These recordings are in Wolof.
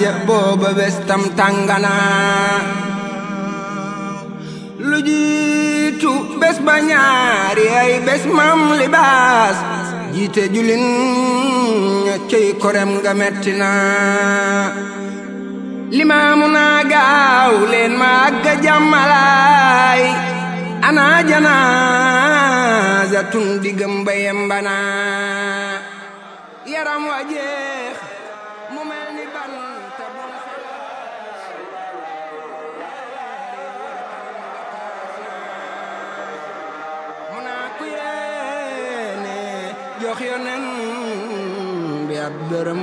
ja booba bés tam tàngana lu jiitu bés ba ñaari ay bés mam libaas jiite julin cey korem nga metti na limaamu naa gaaw leen ma àgga jàmmalaay ana janaazatun digam ba yembana yaram wa jeex mu mel ni ban tabun mu naa ku yéene jox yonen bi ab dërëm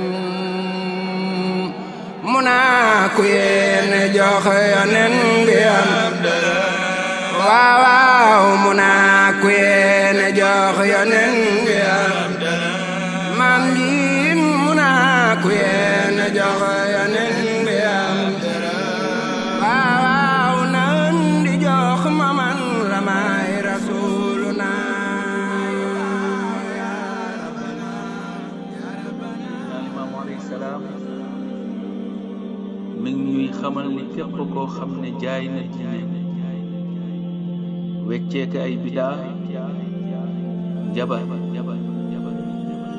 mu naa ku yéene jox yonen bi ab dërëm waaw waaw mu naa ku yéene jox yonen bi ab dërëm maam ji mu naa ku yéene jox yonen bi ab dërëm waaw waaw nan di jox maman ramay rasuluna Limaamu alayhi salaam mi ngi ñuy xamal ni képp koo xam ne jaay na diine wecceeke ay bidaa njabar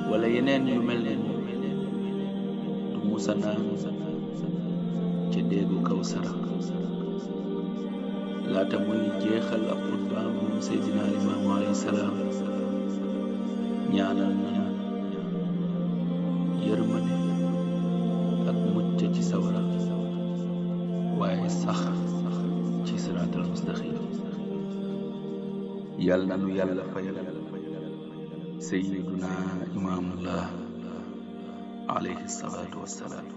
wala yeneen yu mel ne du musa naan ca déegu Kawsara laata muy jeexal ab xutbaam moom Seydina Limaamu alayhi salaam ñaanal nañu yërmande ak mucc ci sawara waaye sax ci siraatal mustaqim yàlla na nu yàlla fayal sayyiduna imaamullah alayhi salaatu wassalaam